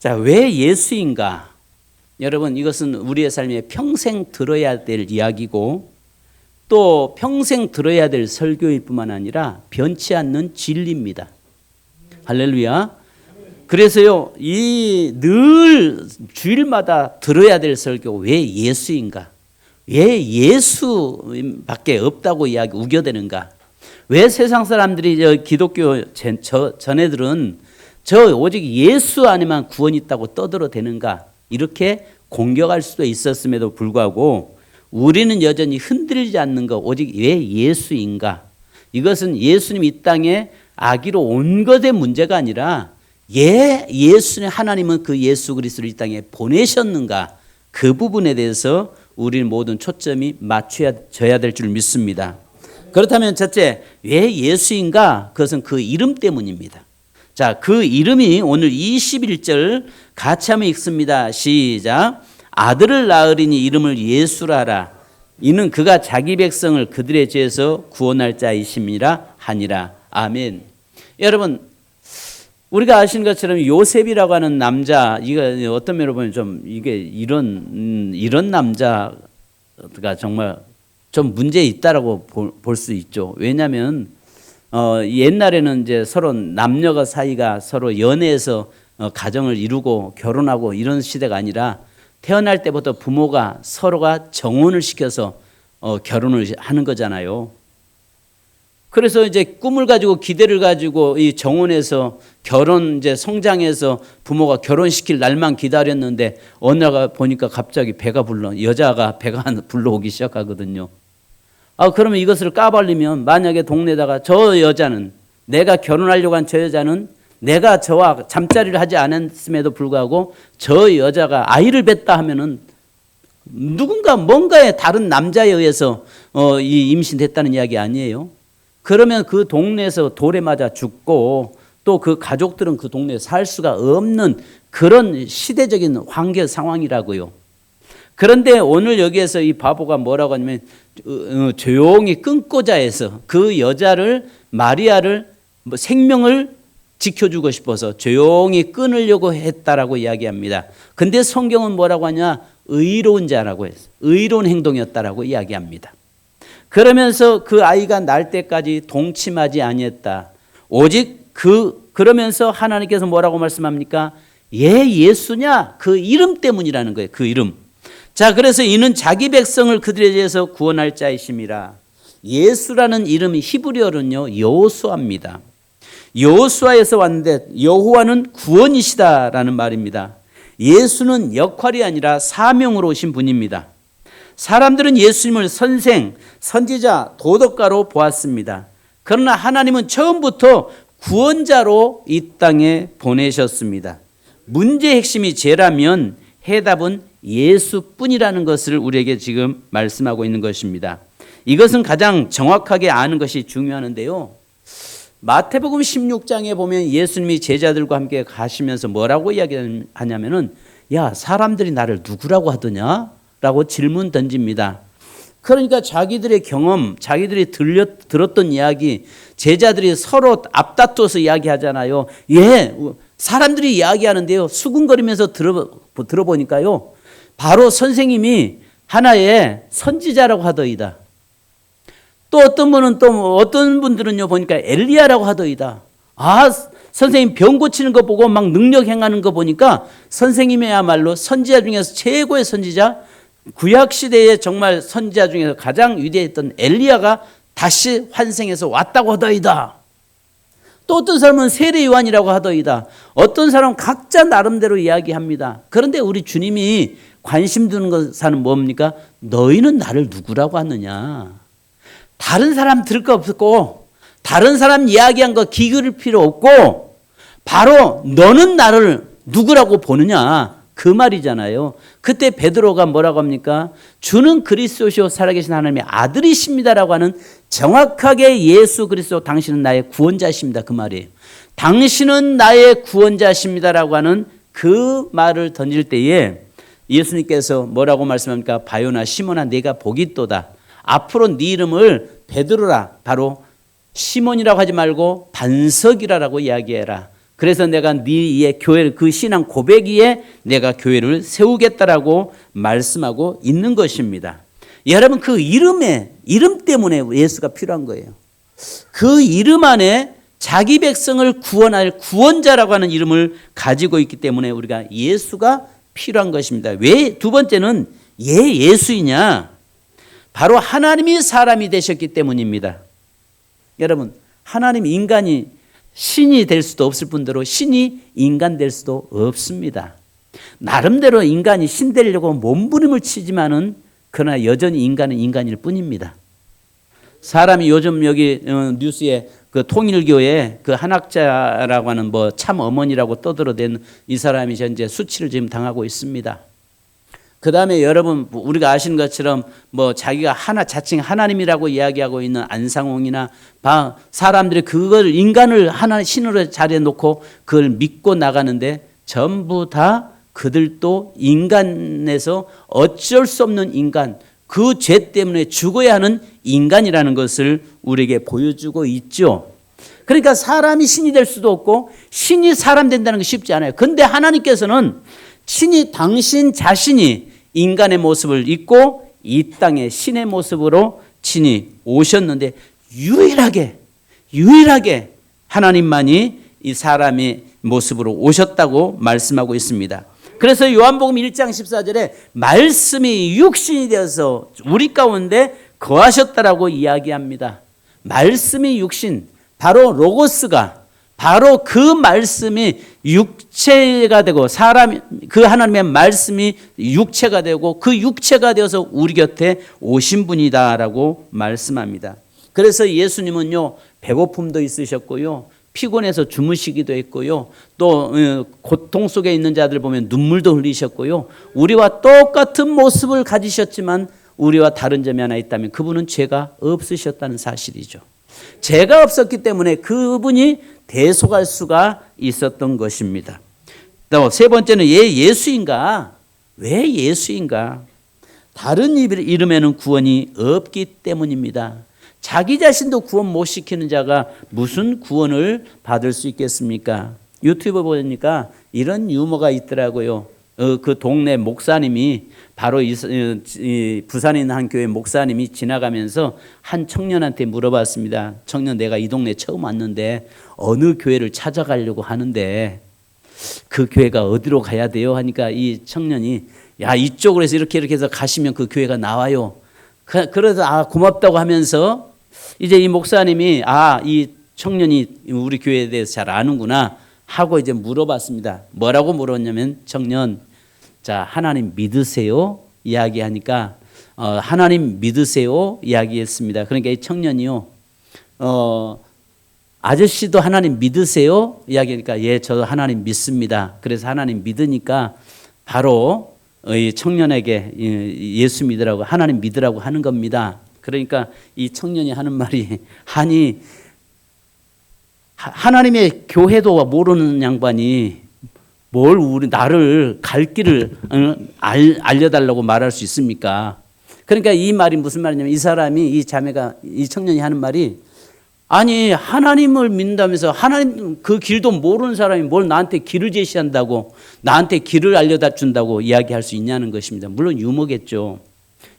자, 왜 예수인가? 여러분, 이것은 우리의 삶에 평생 들어야 될 이야기고 또 평생 들어야 될 설교일 뿐만 아니라 변치 않는 진리입니다. 할렐루야. 그래서요, 이 늘 주일마다 들어야 될 설교, 왜 예수인가? 왜 예수밖에 없다고 이야기 우겨대는가? 왜 세상 사람들이 기독교 전애들은 저 오직 예수 안에만 구원이 있다고 떠들어대는가? 이렇게 공격할 수도 있었음에도 불구하고 우리는 여전히 흔들리지 않는 것, 오직 왜 예수인가? 이것은 예수님 이 땅에 아기로 온 것의 문제가 아니라 예수님 하나님은 그 예수 그리스도를 이 땅에 보내셨는가? 그 부분에 대해서 우리는 모든 초점이 맞춰져야 될 줄 믿습니다. 그렇다면 첫째, 왜 예수인가? 그것은 그 이름 때문입니다. 자, 그 이름이 오늘 21절 같이 한번 읽습니다. 시작. 아들을 낳으리니 이름을 예수라 하라. 이는 그가 자기 백성을 그들의 죄에서 구원할 자이심이라 하니라. 아멘. 여러분, 우리가 아시는 것처럼 요셉이라고 하는 남자, 이거 어떤 면으로 보면 좀 이게 이런 남자가 정말 좀 문제 있다라고 볼 수 있죠. 왜냐하면 옛날에는 이제 서로 남녀가 사이가 서로 연애해서 가정을 이루고 결혼하고 이런 시대가 아니라 태어날 때부터 부모가 서로가 정혼을 시켜서 결혼을 하는 거잖아요. 그래서 이제 꿈을 가지고 기대를 가지고 이 정혼해서 결혼 이제 성장해서 부모가 결혼시킬 날만 기다렸는데 어느 날 보니까 갑자기 여자가 배가 불러오기 시작하거든요. 그러면 이것을 까발리면 만약에 동네다가 저 여자는 내가 결혼하려고 한 저 여자는 내가 저와 잠자리를 하지 않았음에도 불구하고 저 여자가 아이를 뱉다 하면은 누군가 뭔가의 다른 남자에 의해서 이 임신됐다는 이야기 아니에요? 그러면 그 동네에서 돌에 맞아 죽고 또 그 가족들은 그 동네에 살 수가 없는 그런 시대적인 환경 상황이라고요. 그런데 오늘 여기에서 이 바보가 뭐라고 하냐면 조용히 끊고자 해서 그 여자를 마리아를 생명을 지켜주고 싶어서 조용히 끊으려고 했다라고 이야기합니다. 근데 성경은 뭐라고 하냐? 의로운 자라고 해서 의로운 행동이었다라고 이야기합니다. 그러면서 그 아이가 날 때까지 동침하지 아니했다. 오직 그러면서 하나님께서 뭐라고 말씀합니까? 예수냐? 그 이름 때문이라는 거예요. 그 이름. 자, 그래서 이는 자기 백성을 그들에 대해서 구원할 자이심이라. 예수라는 이름이 히브리어는요, 여호수아입니다. 여호수아에서 왔는데 여호와는 구원이시다라는 말입니다. 예수는 역할이 아니라 사명으로 오신 분입니다. 사람들은 예수님을 선생, 선지자, 도덕가로 보았습니다. 그러나 하나님은 처음부터 구원자로 이 땅에 보내셨습니다. 문제의 핵심이 죄라면 해답은 예수뿐이라는 것을 우리에게 지금 말씀하고 있는 것입니다. 이것은 가장 정확하게 아는 것이 중요한데요. 마태복음 16장에 보면 예수님이 제자들과 함께 가시면서 뭐라고 이야기하냐면은 야, 사람들이 나를 누구라고 하더냐? 라고 질문 던집니다. 그러니까 자기들의 경험, 자기들이 들었던 이야기, 제자들이 서로 앞다퉈서 이야기하잖아요. 사람들이 이야기하는데요. 수군거리면서 들어보니까요. 바로 선생님이 하나의 선지자라고 하더이다. 또 어떤 분들은요, 보니까 엘리야라고 하더이다. 선생님 병 고치는 거 보고 막 능력 행하는 거 보니까 선생님이야말로 선지자 중에서 최고의 선지자, 구약시대에 정말 선지자 중에서 가장 위대했던 엘리야가 다시 환생해서 왔다고 하더이다. 또 어떤 사람은 세례 요한이라고 하더이다. 어떤 사람은 각자 나름대로 이야기합니다. 그런데 우리 주님이 관심 두는 것은 뭡니까? 너희는 나를 누구라고 하느냐? 다른 사람 들을 거 없고 다른 사람 이야기한 거 기울일 필요 없고 바로 너는 나를 누구라고 보느냐? 그 말이잖아요. 그때 베드로가 뭐라고 합니까? 주는 그리스도시요 살아계신 하나님의 아들이십니다라고 하는 정확하게 예수 그리스도 당신은 나의 구원자십니다. 그 말이에요. 당신은 나의 구원자십니다라고 하는 그 말을 던질 때에 예수님께서 뭐라고 말씀합니까? 바요나 시몬아 네가 복이 있도다. 앞으로 네 이름을 베드로라 바로 시몬이라고 하지 말고 반석이라고 이야기해라. 그래서 내가 네의 교회를 그 신앙 고백 위에 내가 교회를 세우겠다라고 말씀하고 있는 것입니다. 여러분 그 이름 때문에 예수가 필요한 거예요. 그 이름 안에 자기 백성을 구원할 구원자라고 하는 이름을 가지고 있기 때문에 우리가 예수가 필요한 것입니다. 왜 두 번째는 예수이냐? 바로 하나님이 사람이 되셨기 때문입니다. 여러분 하나님 인간이 신이 될 수도 없을 뿐더러 신이 인간 될 수도 없습니다. 나름대로 인간이 신 되려고 몸부림을 치지만은 그러나 여전히 인간은 인간일 뿐입니다. 사람이 요즘 여기 뉴스에 그 통일교회 그 한학자라고 하는 뭐 참 어머니라고 떠들어댄 이 사람이 현재 수치를 지금 당하고 있습니다. 그 다음에 여러분 우리가 아시는 것처럼 뭐 자기가 자칭 하나님이라고 이야기하고 있는 안상홍이나 사람들이 그걸 인간을 하나 신으로 자리에 놓고 그걸 믿고 나가는데 전부 다 그들도 인간에서 어쩔 수 없는 인간, 그 죄 때문에 죽어야 하는 인간이라는 것을 우리에게 보여주고 있죠. 그러니까 사람이 신이 될 수도 없고 신이 사람 된다는 게 쉽지 않아요. 그런데 하나님께서는 친히 당신 자신이 인간의 모습을 입고 이 땅에 신의 모습으로 친히 오셨는데 유일하게 하나님만이 이 사람의 모습으로 오셨다고 말씀하고 있습니다. 그래서 요한복음 1장 14절에 말씀이 육신이 되어서 우리 가운데 거하셨다라고 이야기합니다. 말씀이 육신, 바로 로고스가 바로 그 말씀이 육체가 되고 그 하나님의 말씀이 육체가 되고 그 육체가 되어서 우리 곁에 오신 분이다라고 말씀합니다. 그래서 예수님은요 배고픔도 있으셨고요. 피곤해서 주무시기도 했고요. 또 고통 속에 있는 자들 보면 눈물도 흘리셨고요. 우리와 똑같은 모습을 가지셨지만 우리와 다른 점이 하나 있다면 그분은 죄가 없으셨다는 사실이죠. 죄가 없었기 때문에 그분이 대속할 수가 있었던 것입니다. 또 세 번째는 예수인가? 왜 예수인가? 다른 이름에는 구원이 없기 때문입니다. 자기 자신도 구원 못 시키는 자가 무슨 구원을 받을 수 있겠습니까? 유튜브 보니까 이런 유머가 있더라고요. 그 동네 목사님이 바로 부산에 있는 한 교회 목사님이 지나가면서 한 청년한테 물어봤습니다. 청년, 내가 이 동네 처음 왔는데 어느 교회를 찾아가려고 하는데 그 교회가 어디로 가야 돼요? 하니까 이 청년이 야, 이쪽으로 해서 이렇게 해서 가시면 그 교회가 나와요. 그래서 고맙다고 하면서 이제 이 목사님이 이 청년이 우리 교회에 대해서 잘 아는구나 하고 이제 물어봤습니다. 뭐라고 물었냐면 청년, 자 하나님 믿으세요? 이야기하니까 하나님 믿으세요? 이야기했습니다. 그러니까 이 청년이요, 아저씨도 하나님 믿으세요? 이야기하니까 예, 저도 하나님 믿습니다. 그래서 하나님 믿으니까 바로 이 청년에게 예수 믿으라고 하나님 믿으라고 하는 겁니다. 그러니까 이 청년이 하는 말이 아니 하나님의 교회도 모르는 양반이 뭘 나를 갈 길을 알려달라고 말할 수 있습니까? 그러니까 이 말이 무슨 말이냐면 이 사람이 이 청년이 하는 말이 아니 하나님을 믿는다면서 하나님 그 길도 모르는 사람이 뭘 나한테 길을 제시한다고 나한테 길을 알려다 준다고 이야기할 수 있냐는 것입니다. 물론 유머겠죠.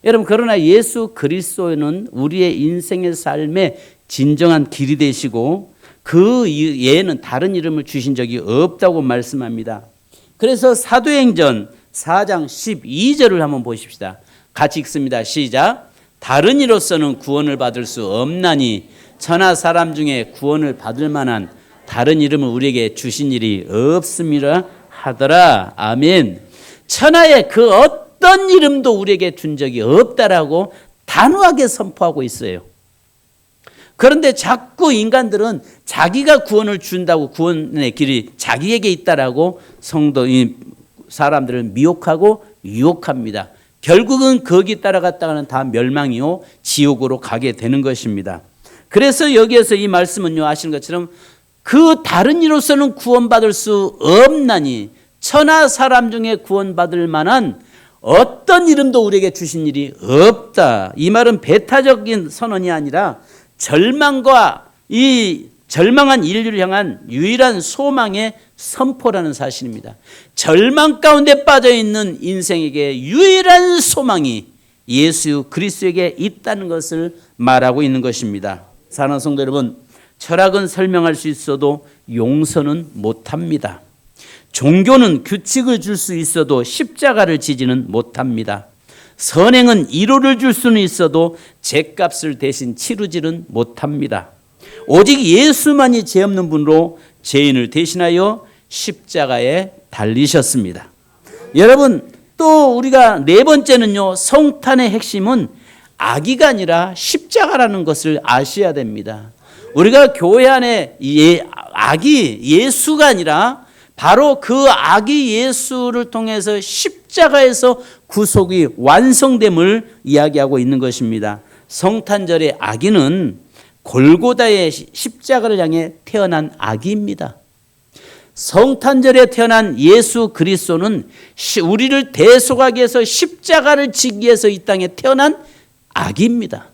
여러분 그러나 예수 그리스도는 우리의 인생의 삶의 진정한 길이 되시고 그 예는 다른 이름을 주신 적이 없다고 말씀합니다. 그래서 사도행전 4장 12절을 한번 보십시다. 같이 읽습니다. 시작. 다른 이로서는 구원을 받을 수 없나니 천하 사람 중에 구원을 받을 만한 다른 이름을 우리에게 주신 일이 없음이라 하더라. 아멘. 천하의 그 어떤 이름도 우리에게 준 적이 없다라고 단호하게 선포하고 있어요. 그런데 자꾸 인간들은 자기가 구원을 준다고 구원의 길이 자기에게 있다라고 사람들을 미혹하고 유혹합니다. 결국은 거기 따라갔다가는 다 멸망이요 지옥으로 가게 되는 것입니다. 그래서 여기에서 이 말씀은요 아시는 것처럼 그 다른 이로서는 구원받을 수 없나니 천하 사람 중에 구원받을 만한 어떤 이름도 우리에게 주신 일이 없다. 이 말은 배타적인 선언이 아니라 절망과 이 절망한 인류를 향한 유일한 소망의 선포라는 사실입니다. 절망 가운데 빠져 있는 인생에게 유일한 소망이 예수 그리스도에게 있다는 것을 말하고 있는 것입니다. 사랑하는 성도 여러분, 철학은 설명할 수 있어도 용서는 못합니다. 종교는 규칙을 줄 수 있어도 십자가를 지지는 못합니다. 선행은 위로를 줄 수는 있어도 죗값을 대신 치르지는 못합니다. 오직 예수만이 죄 없는 분으로 죄인을 대신하여 십자가에 달리셨습니다. 여러분, 또 우리가 네 번째는요, 성탄의 핵심은 악의가 아니라 십자가라는 것을 아셔야 됩니다. 우리가 교회 안에 악이 예수가 아니라 바로 그 악이 예수를 통해서 십자가에서 구속이 완성됨을 이야기하고 있는 것입니다. 성탄절의 악인은 골고다의 십자가를 향해 태어난 아기입니다. 성탄절에 태어난 예수 그리스도는 우리를 대속하기 위해서 십자가를 지기 위해서 이 땅에 태어난 아기입니다.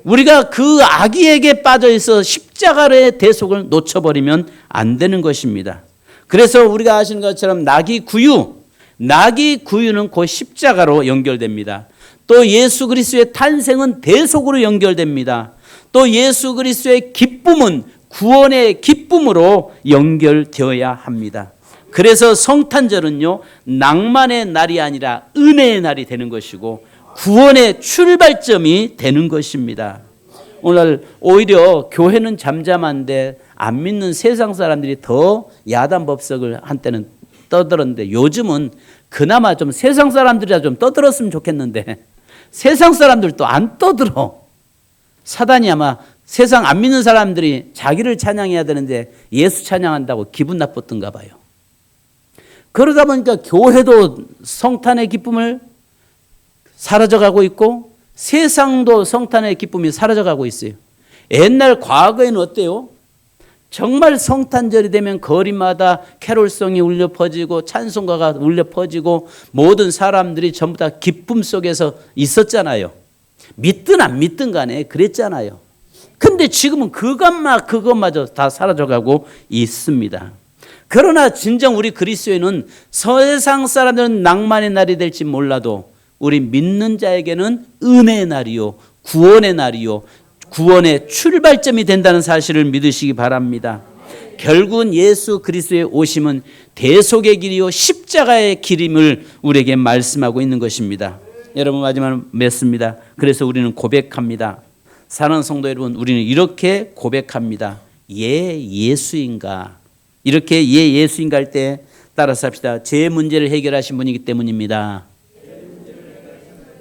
우리가 그 아기에게 빠져 있어 십자가의 대속을 놓쳐버리면 안 되는 것입니다. 그래서 우리가 아시는 것처럼 나귀 구유는 곧 십자가로 연결됩니다. 또 예수 그리스도의 탄생은 대속으로 연결됩니다. 또 예수 그리스도의 기쁨은 구원의 기쁨으로 연결되어야 합니다. 그래서 성탄절은요, 낭만의 날이 아니라 은혜의 날이 되는 것이고 구원의 출발점이 되는 것입니다. 오늘 오히려 교회는 잠잠한데 안 믿는 세상 사람들이 더 야단 법석을 한때는 떠들었는데, 요즘은 그나마 좀 세상 사람들이라 좀 떠들었으면 좋겠는데 세상 사람들도 안 떠들어. 사단이 아마 세상 안 믿는 사람들이 자기를 찬양해야 되는데 예수 찬양한다고 기분 나빴던가 봐요. 그러다 보니까 교회도 성탄의 기쁨을 사라져가고 있고 세상도 성탄의 기쁨이 사라져가고 있어요. 옛날 과거에는 어때요? 정말 성탄절이 되면 거리마다 캐롤송이 울려 퍼지고 찬송가가 울려 퍼지고 모든 사람들이 전부 다 기쁨 속에서 있었잖아요. 믿든 안 믿든 간에 그랬잖아요. 근데 지금은 그것마저 다 사라져가고 있습니다. 그러나 진정 우리 그리스도인은 세상 사람들은 낭만의 날이 될지 몰라도 우리 믿는 자에게는 은혜의 날이요, 구원의 날이요, 구원의 출발점이 된다는 사실을 믿으시기 바랍니다. 결국은 예수 그리스도의 오심은 대속의 길이요 십자가의 길임을 우리에게 말씀하고 있는 것입니다. 여러분, 마지막으로 맺습니다. 그래서 우리는 고백합니다. 사랑하는 성도 여러분, 우리는 이렇게 고백합니다. 예수인가? 이렇게 예수인가 할 때 따라서 합시다. 제 문제를 해결하신 분이기 때문입니다.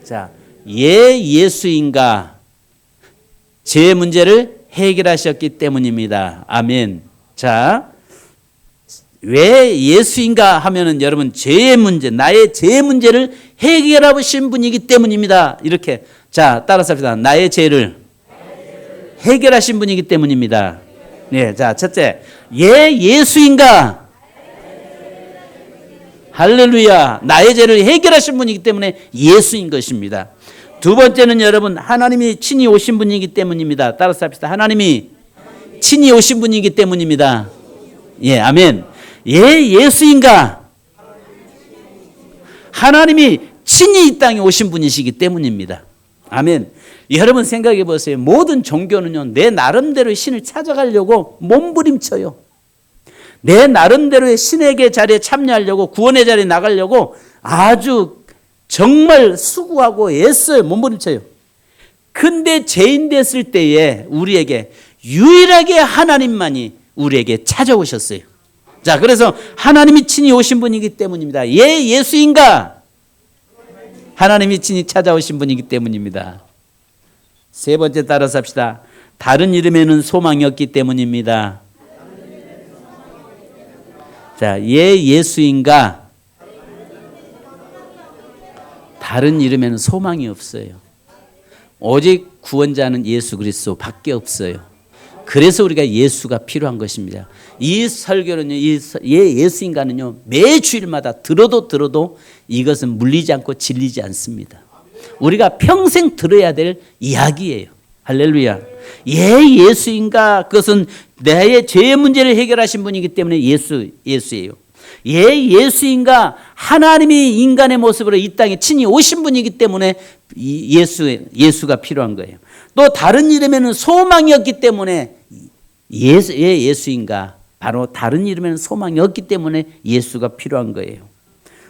자, 예수인가? 제 문제를 해결하셨기 때문입니다. 아멘. 자, 왜 예수인가 하면은 여러분, 나의 죄의 문제를 해결하신 분이기 때문입니다. 이렇게. 자, 따라서 합시다. 나의 죄를 해결하신 분이기 때문입니다. 네, 자, 첫째. 예수인가? 할렐루야. 나의 죄를 해결하신 분이기 때문에 예수인 것입니다. 두 번째는 여러분, 하나님이 친히 오신 분이기 때문입니다. 따라서 합시다. 하나님이 친히 오신 분이기 때문입니다. 예, 아멘. 예수인가? 하나님이 친히 이 땅에 오신 분이시기 때문입니다. 아멘. 여러분 생각해 보세요. 모든 종교는요, 내 나름대로의 신을 찾아가려고 몸부림쳐요. 내 나름대로의 신에게 자리에 참여하려고, 구원의 자리에 나가려고 아주 정말 수고하고 애써요. 몸부림쳐요. 근데 죄인 됐을 때에 우리에게 유일하게 하나님만이 우리에게 찾아오셨어요. 자, 그래서 하나님이 친히 오신 분이기 때문입니다. 예수인가? 하나님이 친히 찾아오신 분이기 때문입니다. 세 번째 따라서 합시다. 다른 이름에는 소망이 없기 때문입니다. 자, 예수인가? 다른 이름에는 소망이 없어요. 오직 구원자는 예수 그리스도 밖에 없어요. 그래서 우리가 예수가 필요한 것입니다. 이 설교는요, 예수인가는요, 매 주일마다 들어도 이것은 물리지 않고 질리지 않습니다. 우리가 평생 들어야 될 이야기예요. 할렐루야. 예수인가? 그것은 내 죄의 문제를 해결하신 분이기 때문에 예수예요. 예수인가? 하나님이 인간의 모습으로 이 땅에 친히 오신 분이기 때문에 예수가 필요한 거예요. 또 다른 이름에는 소망이 없기 때문에 예수인가? 바로 다른 이름에는 소망이 없기 때문에 예수가 필요한 거예요.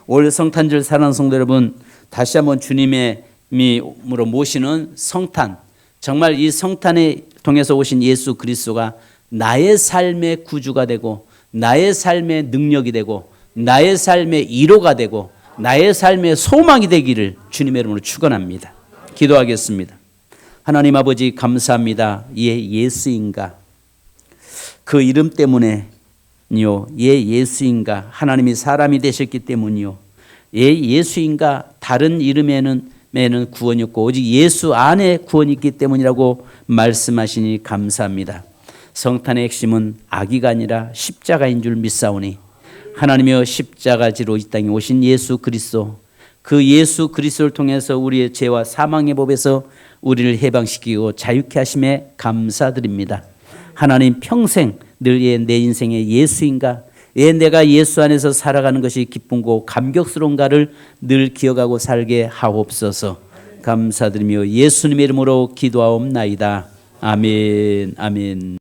올 성탄절 사랑하는 성도 여러분, 다시 한번 주님으로 모시는 성탄, 정말 이 성탄에 통해서 오신 예수 그리스도가 나의 삶의 구주가 되고 나의 삶의 능력이 되고 나의 삶의 위로가 되고 나의 삶의 소망이 되기를 주님의 이름으로 축원합니다. 기도하겠습니다. 하나님 아버지 감사합니다. 예수인가? 그 이름 때문에요. 예수인가? 하나님이 사람이 되셨기 때문이요. 예수인가? 다른 이름에는 구원이 없고 오직 예수 안에 구원이 있기 때문이라고 말씀하시니 감사합니다. 성탄의 핵심은 아기가 아니라 십자가인 줄 믿사오니 하나님이여 십자가지로 이 땅에 오신 예수 그리스도, 그 예수 그리스도를 통해서 우리의 죄와 사망의 법에서 우리를 해방시키고 자유케 하심에 감사드립니다. 하나님 평생 늘 내 인생의 예수인가? 내가 예수 안에서 살아가는 것이 기쁨고 감격스러운가를 늘 기억하고 살게 하옵소서. 감사드리며 예수님의 이름으로 기도하옵나이다. 아멘. 아멘.